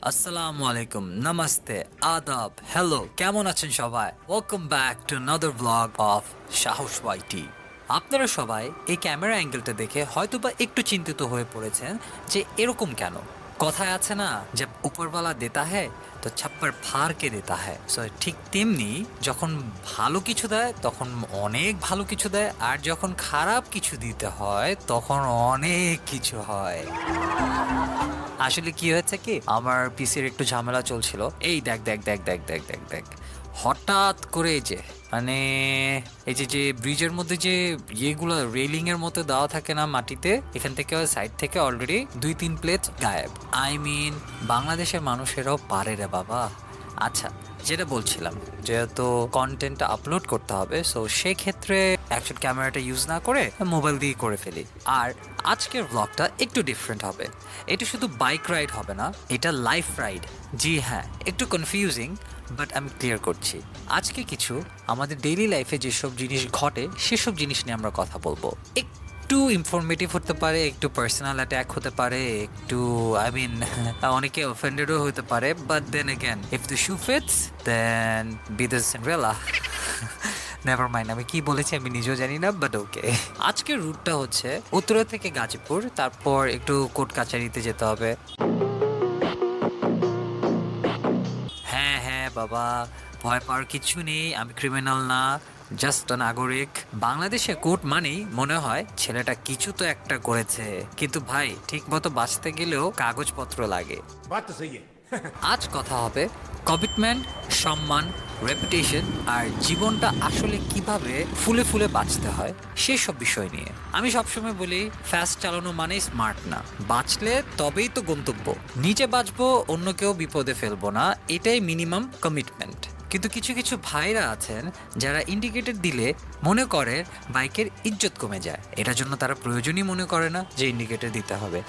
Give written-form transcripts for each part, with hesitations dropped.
আসসালামু আলাইকুম, নমস্তে, আদাব, হ্যালো, কেমন আছেন সবাই? Welcome back to another vlog of সাহস ওয়াইটি। আপনারা সবাই এই ক্যামেরা অ্যাঙ্গেলটা দেখে হয়তোবা একটু চিন্তিত হয়ে পড়েছেন যে এরকম কেন। কথায় আছে না যে উপরওয়ালা দেতা হ্যায় তো ছাপ্পার ফার কে দেতা হ্যায়। সো ঠিক তেমনি যখন ভালো কিছু দেয় তখন অনেক ভালো কিছু দেয়, আর যখন খারাপ কিছু দিতে হয় তখন অনেক কিছু হয়। আসলে কি হয়েছে কি, আমার পিসির একটু ঝামেলা চলছিল। এই দেখ দেখ দেখ দেখ দেখ দেখ দেখ হঠাৎ করে এই যে মানে এই যে যে ব্রিজের মধ্যে যে ইয়েগুলো রেলিং এর মতো দেওয়া থাকে না মাটিতে, এখান থেকে সাইড থেকে অলরেডি 2-3 প্লেট গায়েব। আই মিন বাংলাদেশের মানুষেরাও পারে রে বাবা। আচ্ছা, যেটা বলছিলাম, যেহেতু কন্টেন্টটা আপলোড করতে হবে, সো সেক্ষেত্রে অ্যাকশন ক্যামেরাটা ইউজ না করে মোবাইল দিয়ে করে ফেলি। আর আজকের ব্লগটা একটু ডিফারেন্ট হবে। এটা শুধু বাইক রাইড হবে না, এটা লাইফ রাইড। জি হ্যাঁ, একটু কনফিউজিং, বাট আমি ক্লিয়ার করছি। আজকে কিছু আমাদের ডেইলি লাইফে যেসব জিনিস ঘটে সেসব জিনিস নিয়ে আমরা কথা বলবো। একটু ইনফরমেটিভ হতে পারে, একটু পার্সোনাল অ্যাটাক হতে পারে, একটু আই মিন অনেকে অফেন্ডেডও হতে পারে, but then again if the shoe fits then be the Cinderella. Never mind, আমি কি বলেছি আমি নিজেও জানি না, বাট ওকে। আজকের রুটটা হচ্ছে উত্তরা থেকে গাজীপুর, তারপর একটু কোর্ট কাছারিতে যেতে হবে। হ্যাঁ হ্যাঁ বাবা, ভয় পাওয়ার কিছু নেই, আমি ক্রিমিনাল না, জাস্ট নাগরিক। বাংলাদেশে কোর্ট মানেই মনে হয় ছেলেটা কিছু তো একটা করেছে, কিন্তু ভাই ঠিক মতো বাঁচতে গেলেও কাগজপত্র লাগে। बात तो सही है। আজ কথা হবে কমিটমেন্ট, সম্মান, রেপুটেশন আর জীবনটা আসলে কিভাবে ফুলে ফুলে বাঁচতে হয় সেসব বিষয় নিয়ে। আমি সবসময় বলি ফাস্ট চালানো মানে স্মার্ট না, বাঁচলে তবেই তো গন্তব্য। নিজে বাঁচবো, অন্য কেউ বিপদে ফেলবো না, এটাই মিনিমাম কমিটমেন্ট। কিন্তু কিছু কিছু ভাইরা আছেন যারা ইন্ডিকেটর দিলে মনে করে বাইকের ইজ্জত কমে যায়, এটার জন্য তারা প্রয়োজনই মনে করে না যে ইন্ডিকেটর দিতে হবে।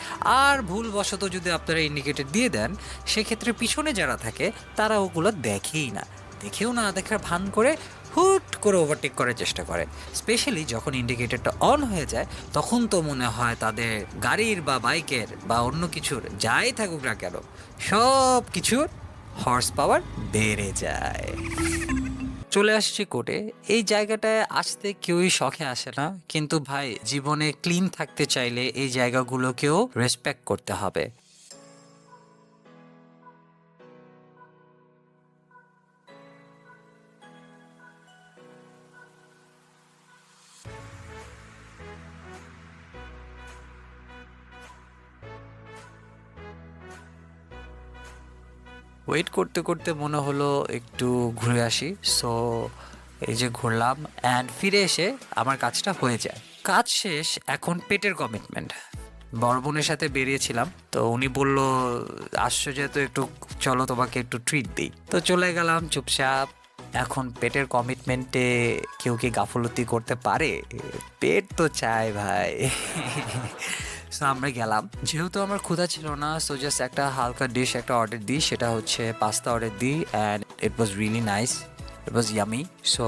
আর ভুলবশত যদি আপনারা ইন্ডিকেটর দিয়ে দেন, সেক্ষেত্রে পিছনে যারা থাকে তারা ওগুলো দেখেই না, দেখেও না দেখার ভান করে হুট করে ওভারটেক করার চেষ্টা করে। স্পেশালি যখন ইন্ডিকেটরটা অন হয়ে যায় তখন তো মনে হয় তাদের গাড়ির বা বাইকের বা অন্য কিছুর যাই থাকুক না কেন সব কিছুর হর্স পাওয়ার বেড়ে যায়। চলে আসছি কোর্টে। এই জায়গাটায় আসতে কেউই শখে আসে না, কিন্তু ভাই জীবনে ক্লিন থাকতে চাইলে এই জায়গাগুলোকেও রেসপেক্ট করতে হবে। ওয়েট করতে করতে মনে হলো একটু ঘুরে আসি, সো এই যে ঘুরলাম অ্যান্ড ফিরে এসে আমার কাজটা হয়ে যায়। কাজ শেষ, এখন পেটের কমিটমেন্ট। বড় বোনের সাথে বেরিয়েছিলাম, তো উনি বলল আসছো যেহেতু একটু চলো তোমাকে একটু ট্রিট দিই, তো চলে গেলাম চুপচাপ। এখন পেটের কমিটমেন্টে কেউ কি গাফলতি করতে পারে? পেট তো চায় ভাই। সো আমরা গেলাম, যেহেতু আমার ক্ষুধা ছিল না, সো জাস্ট একটা হালকা ডিশ একটা অর্ডার দিই, সেটা হচ্ছে পাস্তা অর্ডার দিই and it was really nice, it was yummy. So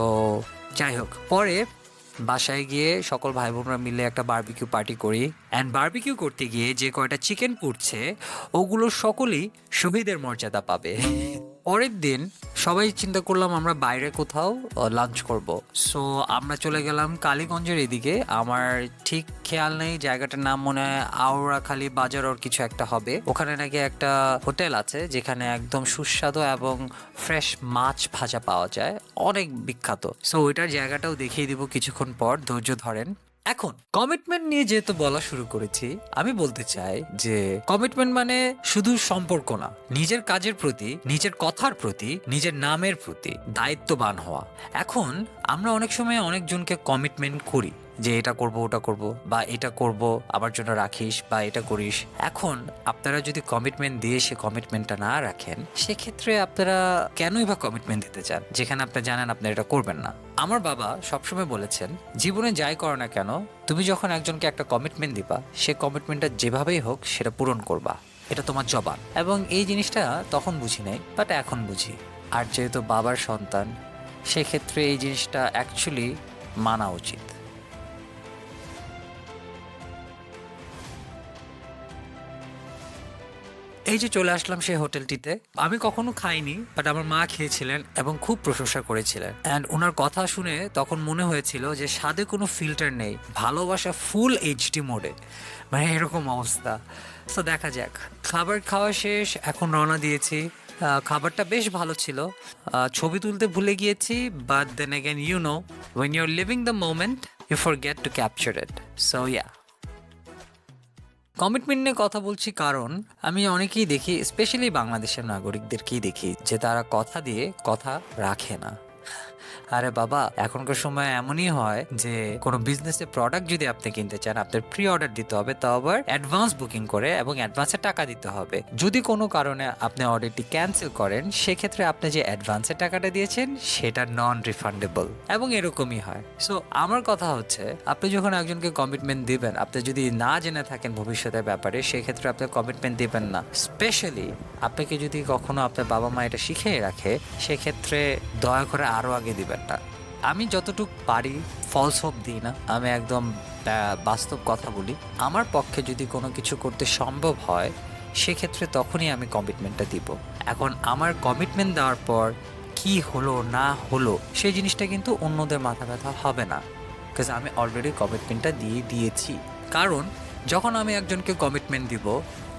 যাই হোক, পরে বাসায় গিয়ে সকল ভাই বোনরা মিলে একটা বারবিকিউ পার্টি করি অ্যান্ড বারবিকিউ করতে গিয়ে যে কয়টা চিকেন পুড়ছে ওগুলো সকলেই শহীদের মর্যাদা পাবে। পরের দিন সবাই চিন্তা করলাম আমরা বাইরে কোথাও লাঞ্চ করব। সো আমরা চলে গেলাম কালীগঞ্জের এদিকে, আমার ঠিক খেয়াল নেই জায়গাটার নাম, মনে হয় আওড়াখালী বাজার ওর কিছু একটা হবে। ওখানে নাকি একটা হোটেল আছে যেখানে একদম সুস্বাদু এবং ফ্রেশ মাছ ভাজা পাওয়া যায়, অনেক বিখ্যাত। সো ওইটার জায়গাটাও দেখিয়ে দিব কিছুক্ষণ পর, ধৈর্য ধরেন। এখন কমিটমেন্ট নিয়ে যেহেতু বলা শুরু করেছি, আমি বলতে চাই যে কমিটমেন্ট মানে শুধু সম্পর্ক না, নিজের কাজের প্রতি, নিজের কথার প্রতি, নিজের নামের প্রতি দায়িত্ববান হওয়া। এখন আমরা অনেক সময় অনেকজনকে কমিটমেন্ট করি যে এটা করব ওটা করব বা এটা করব আমার জন্য রাখিস বা এটা করিস। এখন আপনারা যদি কমিটমেন্ট দিয়ে সে কমিটমেন্টটা না রাখেন, সেক্ষেত্রে আপনারা কেনই বা কমিটমেন্ট দিতে চান যেখানে আপনি জানেন আপনি এটা করবেন না? আমার বাবা সবসময় বলেছেন জীবনে যাই করো না কেন, তুমি যখন একজনকে একটা কমিটমেন্ট দিবা, সে কমিটমেন্টটা যেভাবেই হোক সেটা পূরণ করবা, এটা তোমার জবাব। এবং এই জিনিসটা তখন বুঝি নাই, বাট এখন বুঝি। আর যেহেতু বাবার সন্তান, সেক্ষেত্রে এই জিনিসটা অ্যাকচুয়ালি মানা উচিত। এই যে চলে আসলাম সেই হোটেলটিতে, আমি কখনো খাইনি, বাট আমার মা খেয়েছিলেন এবং খুব প্রশংসা করেছিলেন। অ্যান্ড ওনার কথা শুনে তখন মনে হয়েছিল যে স্বাদে কোনো ফিল্টার নেই, ভালোবাসা ফুল এইচডি মোডে, মানে এরকম অবস্থা। তো দেখা যাক। খাবার খাওয়া শেষ, এখন রওনা দিয়েছি। খাবারটা বেশ ভালো ছিল। ছবি তুলতে ভুলে গিয়েছি, but then again when you're living the moment you forget to capture it. So yeah. Commitment নিয়ে কথা বলছি কারণ আমি অনেকেই দেখি, স্পেশালি বাংলাদেশের নাগরিকদেরকেই দেখি যে তারা কথা দিয়ে কথা রাখে না। আরে বাবা, এখনকার সময় এমনই হয় যে কোনো বিজনেসের প্রোডাক্ট যদি আপনি কিনতে চান, আপনার প্রি অর্ডার দিতে হবে, তাও আবার অ্যাডভান্স বুকিং করে, এবং অ্যাডভান্সে টাকা দিতে হবে। যদি কোনো কারণে আপনি অর্ডারটি ক্যান্সেল করেন, সেক্ষেত্রে আপনি যে অ্যাডভান্সের টাকাটা দিয়েছেন সেটা নন রিফান্ডেবল, এবং এরকমই হয়। সো আমার কথা হচ্ছে, আপনি যখন একজনকে কমিটমেন্ট দিবেন, আপনি যদি না জেনে থাকেন ভবিষ্যতের ব্যাপারে, সেক্ষেত্রে আপনি কমিটমেন্ট দিবেন না। স্পেশালি আপনাকে যদি কখনো আপনার বাবা মা এটা শিখিয়ে রাখে, সেক্ষেত্রে দয়া করে আরও আগে দিবেন না। আমি যতটুকু পারি ফলস হোপ দিই না, আমি একদম বাস্তব কথা বলি। আমার পক্ষে যদি কোনো কিছু করতে সম্ভব হয়, সেক্ষেত্রে তখনই আমি কমিটমেন্টটা দিব। এখন আমার কমিটমেন্ট দেওয়ার পর কি হলো না হলো সেই জিনিসটা কিন্তু অন্যদের মাথা ব্যথা হবে না, বিকজ আমি অলরেডি কমিটমেন্টটা দিয়ে দিয়েছি। কারণ যখন আমি একজনকে কমিটমেন্ট দিব,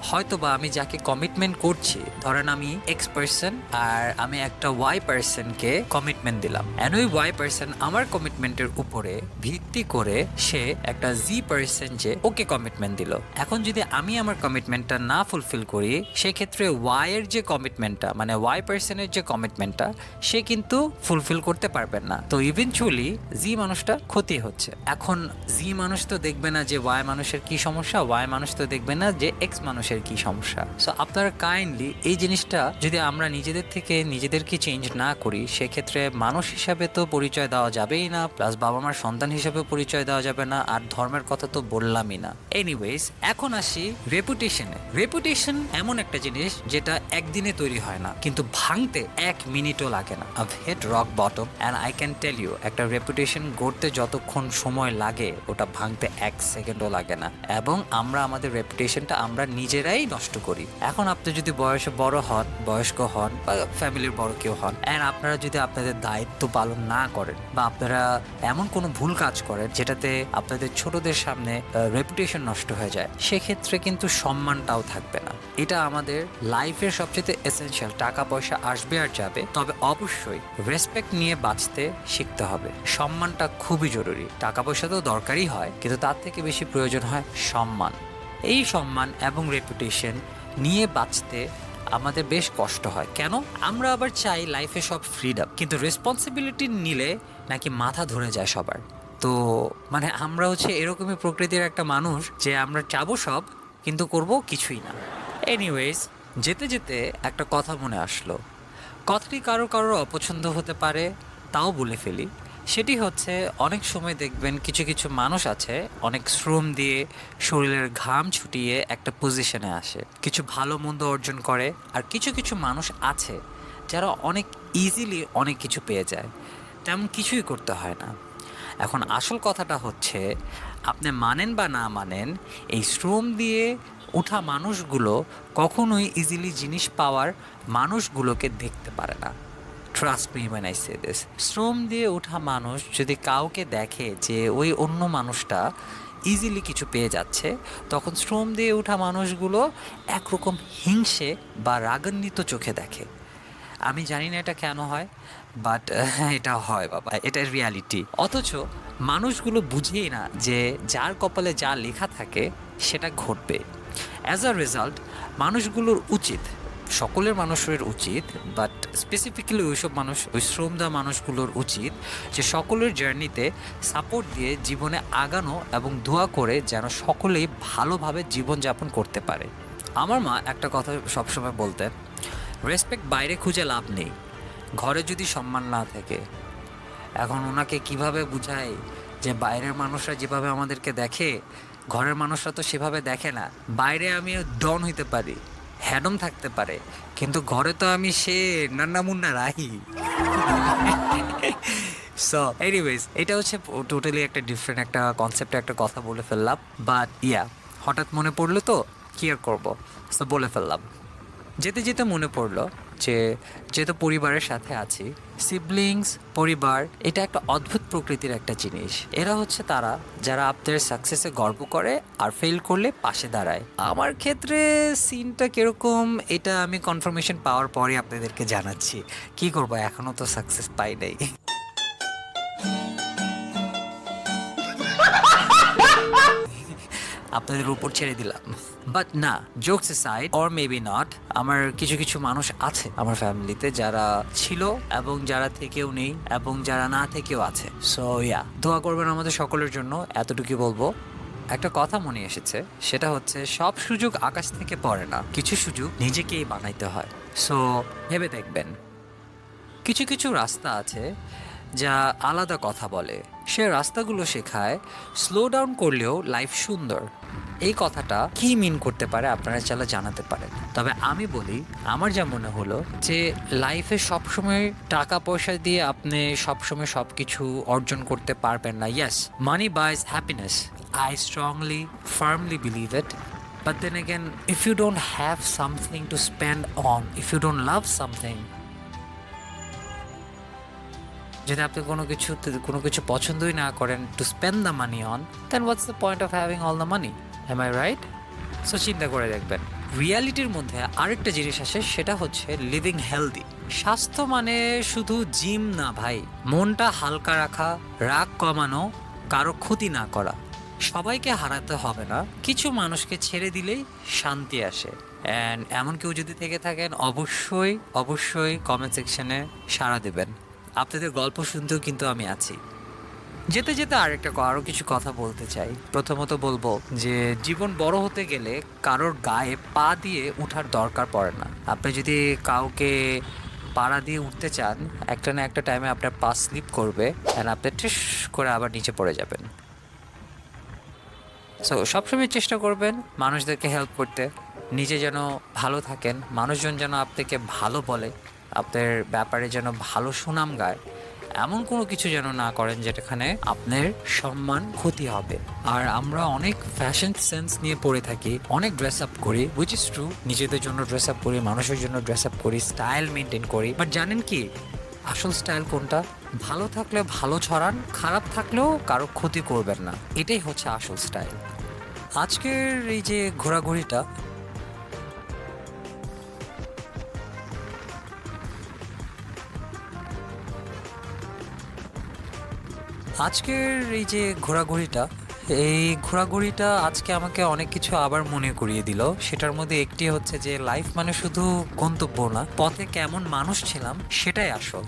হয়তো বা আমি যাকে কমিটমেন্ট করছি, ধরেন আমি এক্স পার্সন আর আমি একটা ওয়াই পার্সনকে কমিটমেন্ট দিলাম, এন্ড ওই ওয়াই পার্সন আমার কমিটমেন্টের উপরে ভিত্তি করে সে একটা জি পার্সন যে ওকে কমিটমেন্ট দিল। এখন যদি আমি আমার কমিটমেন্টটা না ফুলফিল করি, সেক্ষেত্রে ওয়াই এর যে কমিটমেন্টটা, মানে ওয়াই পার্সনের যে কমিটমেন্টটা, সে কিন্তু ফুলফিল করতে পারবেন না। তো ইভেনচুয়ালি জি মানুষটা ক্ষতি হচ্ছে। এখন জি মানুষ তো দেখবে না যে ওয়াই মানুষের কি সমস্যা, ওয়াই মানুষ তো দেখবে না যে এক্স মানুষের কি সমস্যা। সো আপনারা কাইন্ডলি এই জিনিসটা যদি আমরা নিজেদের থেকে নিজেদেরকে চেঞ্জ না করি, সেক্ষেত্রে মানুষ হিসাবে তো পরিচয় দেওয়া যাবেই না, প্লাস বাবা মার সন্তান হিসাবে পরিচয় দেওয়া যাবে না, আর ধর্মের কথা তো বললামই না। এনিওয়েজ, এখন আসি রেপুটেশনে। রেপুটেশন এমন একটা জিনিস যেটা একদিনে তৈরি হয় না, কিন্তু ভাঙতে 1 মিনিটও লাগে না। I've hit rock bottom and I can tell you, একটা রেপুটেশন গড়তে যতক্ষণ সময় লাগে, ওটা ভাঙতে 1 সেকেন্ডও লাগে না। এবং আমরা আমাদের রেপুটেশনটা আমরা নিজেরাই নষ্ট করি। এখন আপনি যদি বয়সে বড় হন, বয়স্ক হন, বা ফ্যামিলির বড় কেউ হন, এন্ড আপনারা যদি আপনাদের দায়িত্ব পালন না করেন, বা আপনারা এমন কোনো ভুল কাজ করেন যেটাতে আপনাদের ছোটদের সামনে রেপুটেশন নষ্ট হয়ে যায়, সেক্ষেত্রে কিন্তু সম্মানটাও থাকবে না। এটা আমাদের লাইফের সবচেয়ে এসেনশিয়াল। টাকা পয়সা আসবে আর যাবে, তবে অবশ্যই রেসপেক্ট নিয়ে বাঁচতে শিখতে হবে। সম্মানটা খুবই জরুরি। টাকা পয়সা তো দরকারই হয়, কিন্তু তার থেকে বেশি প্রয়োজন হয় সম্মান। এই সম্মান এবং রেপুটেশন নিয়ে বাঁচতে আমাদের বেশ কষ্ট হয়। কেন? আমরা আবার চাই লাইফে সব ফ্রিডম, কিন্তু রেসপন্সিবিলিটি নিলে নাকি মাথা ধরে যায় সবার। তো মানে আমরা হচ্ছে এরকমই প্রকৃতির একটা মানুষ যে আমরা চাবো সব, কিন্তু করব কিছুই না। এনিওয়েজ, যেতে যেতে একটা কথা মনে আসলো। কথাটি কারো কারো অপছন্দ হতে পারে, তাও বলে ফেলি। সেটি হচ্ছে, অনেক সময় দেখবেন কিছু কিছু মানুষ আছে অনেক শ্রম দিয়ে, শরীরের ঘাম ছুটিয়ে একটা পজিশনে আসে, কিছু ভালো মন্দ অর্জন করে। আর কিছু কিছু মানুষ আছে যারা অনেক ইজিলি অনেক কিছু পেয়ে যায়, তেমন কিছুই করতে হয় না। এখন আসল কথাটা হচ্ছে, আপনি মানেন বা না মানেন, এই শ্রম দিয়ে ওঠা মানুষগুলো কখনোই ইজিলি জিনিস পাওয়ার মানুষগুলোকে দেখতে পারে না। Trust me when I say this. শ্রম দিয়ে ওঠা মানুষ যদি কাউকে দেখে যে ওই অন্য মানুষটা ইজিলি কিছু পেয়ে যাচ্ছে, তখন শ্রম দিয়ে ওঠা মানুষগুলো একরকম হিংসে বা রাগান্বিত চোখে দেখে। আমি জানি না এটা কেন হয়, বাট এটা হয় বাবা, এটা রিয়ালিটি। অথচ মানুষগুলো বুঝেই না যে যার কপালে যা লেখা থাকে সেটা ঘটবে। অ্যাজ আ রেজাল্ট, মানুষগুলোর উচিত, সকলের মানুষের উচিত, বাট স্পেসিফিক্যালি ওইসব মানুষ, ওই শ্রমদা মানুষগুলোর উচিত যে সকলের জার্নিতে সাপোর্ট দিয়ে জীবনে আগানো এবং দোয়া করে যেন সকলেই ভালোভাবে জীবনযাপন করতে পারে। আমার মা একটা কথা সবসময় বলতেন, রেসপেক্ট বাইরে খুঁজে লাভ নেই, ঘরে যদি সম্মান না থাকে। এখন ওনাকে কিভাবে বুঝাই যে বাইরের মানুষরা যেভাবে আমাদেরকে দেখে, ঘরের মানুষরা তো সেভাবে দেখে না। বাইরে আমি ডন হইতে পারি, হ্যাডম থাকতে পারে, কিন্তু ঘরে তো আমি সে নান্না মুন্না রাহি। সো এনিওয়েজ, এটা হচ্ছে টোটালি একটা ডিফারেন্ট একটা কনসেপ্টে একটা কথা বলে ফেললাম, বাট ইয়া, হঠাৎ মনে পড়লো তো কি আর করবো, সো বলে ফেললাম। যেতে যেতে মনে পড়লো যে যেহেতু পরিবারের সাথে আছি, সিবলিংস পরিবার এটা একটা অদ্ভুত প্রকৃতির একটা জিনিস। এরা হচ্ছে তারা যারা আপনাদের সাকসেসে গর্ব করে আর ফেল করলে পাশে দাঁড়ায়। আমার ক্ষেত্রে সিনটা কিরকম এটা আমি কনফার্মেশন পাওয়ার পরে আপনাদেরকে জানাচ্ছি। কি করবো, এখনো তো সাকসেস পাই নাই। আপনাদের উপর ছেড়ে দিলাম। বাট না, jokes side or maybe not, আমার কিছু কিছু মানুষ আছে আমার ফ্যামিলিতে যারা ছিল এবং যারা থেকেও নেই এবং যারা না থেকেও আছে। সো ইয়া, দোয়া করবেন আমাদের সকলের জন্য, এতটুকু বলবো। একটা কথা মনে এসেছে, সেটা হচ্ছে সব সুযোগ আকাশ থেকে পড়ে না, কিছু সুযোগ নিজেকেই বানাইতে হয়। সো ভেবে দেখবেন, কিছু কিছু রাস্তা আছে যা আলাদা কথা বলে, সে রাস্তাগুলো শেখায় স্লো ডাউন করলেও লাইফ সুন্দর। এই কথাটা কি মিন করতে পারে আপনারা চাইলে জানাতে পারেন। তবে আমি বলি, আমার যা মনে হলো যে লাইফে সবসময় টাকা পয়সা দিয়ে আপনি সবসময় সব কিছু অর্জন করতে পারবেন না। Yes, money buys happiness, I strongly firmly believe it. But then again, if you don't have something to spend on, if you don't love something, যদি আপনি কোনো কিছু পছন্দই না করেন to spend the money on, then what's the point of having all the money? Am I right? So চিন্তা করে দেখবেন। রিয়ালিটির মধ্যে আরেকটা জিনিস আসে, সেটা হচ্ছে লিভিং হেলদি। স্বাস্থ্য মানে শুধু জিম না ভাই, মনটা হালকা রাখা, রাগ কমানো, কারো ক্ষতি না করা। সবাইকে হারাতে হবে না, কিছু মানুষকে ছেড়ে দিলেই শান্তি আসে। অ্যান্ড এমন কেউ যদি থেকে থাকেন, অবশ্যই অবশ্যই কমেন্ট সেকশনে সাড়া দেবেন। আপনাদের গল্প শুনতেও কিন্তু আমি আছি। যেতে যেতে আরও কিছু কথা বলতে চাই। প্রথমত বলবো যে জীবন বড় হতে গেলে কারোর গায়ে পা দিয়ে উঠার দরকার পড়ে না। আপনি যদি কাউকে পাড়া দিয়ে উঠতে চান, একটা না একটা টাইমে আপনার পা স্লিপ করবে অ্যান্ড আপনি ঠেস করে আবার নিচে পড়ে যাবেন। সো সবসময় চেষ্টা করবেন মানুষদেরকে হেল্প করতে, নিজে যেন ভালো থাকেন, মানুষজন যেন আপনাকে ভালো বলে, আপনার ব্যাপারে যেন ভালো সুনাম গায়। এমন কোনো কিছু যেন না করেন যেটাখানে আপনার সম্মান ক্ষতি হবে। আর আমরা অনেক ফ্যাশন সেন্স নিয়ে পড়ে থাকি, অনেক ড্রেস আপ করি, উইচ ইজ ট্রু, নিজেদের জন্য ড্রেস আপ করি, মানুষের জন্য ড্রেস আপ করি, স্টাইল মেনটেন করি। বাট জানেন কি আসল স্টাইল কোনটা? ভালো থাকলে ভালো ছড়ান, খারাপ থাকলেও কারো ক্ষতি করবেন না, এটাই হচ্ছে আসল স্টাইল। আজকের এই যে ঘোরাঘুরিটা, এই ঘোরাঘুরিটা আজকে আমাকে অনেক কিছু আবার মনে করিয়ে দিল। সেটার মধ্যে একটি হচ্ছে যে লাইফ মানে শুধু গন্তব্য না, পথে কেমন মানুষ ছিলাম সেটাই আসল।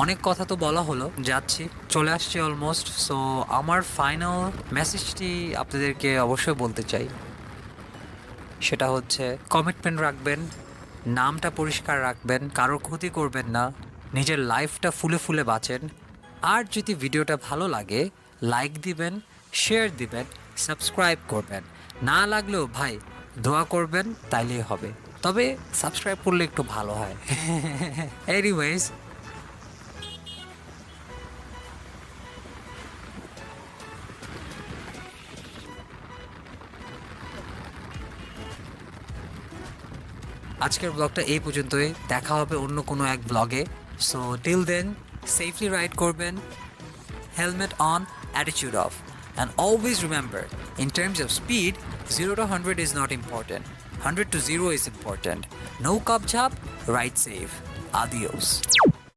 অনেক কথা তো বলা হলো, যাচ্ছি, চলে আসছি অলমোস্ট। সো আমার ফাইনাল মেসেজটি আপনাদেরকে অবশ্যই বলতে চাই, সেটা হচ্ছে কমিটমেন্ট রাখবেন, নামটা পরিষ্কার রাখবেন, কারোর ক্ষতি করবেন না, নিজের লাইফটা ফুলে ফুলে বাঁচেন। আর যদি ভিডিওটা ভালো লাগে লাইক দিবেন, শেয়ার দিবেন, সাবস্ক্রাইব করবেন। না লাগলেও ভাই দোয়া করবেন, তাইলেই হবে। তবে সাবস্ক্রাইব করলে একটু ভালো হয়। এনিওয়েজ, আজকের ব্লগটা এই পর্যন্তই, দেখা হবে অন্য কোনো এক ব্লগে। So till then safely ride করবেন, helmet on, attitude off. And always remember, in terms of speed, 0 to 100 is not important. 100 to 0 is important. No cup jump, ride safe. Adios.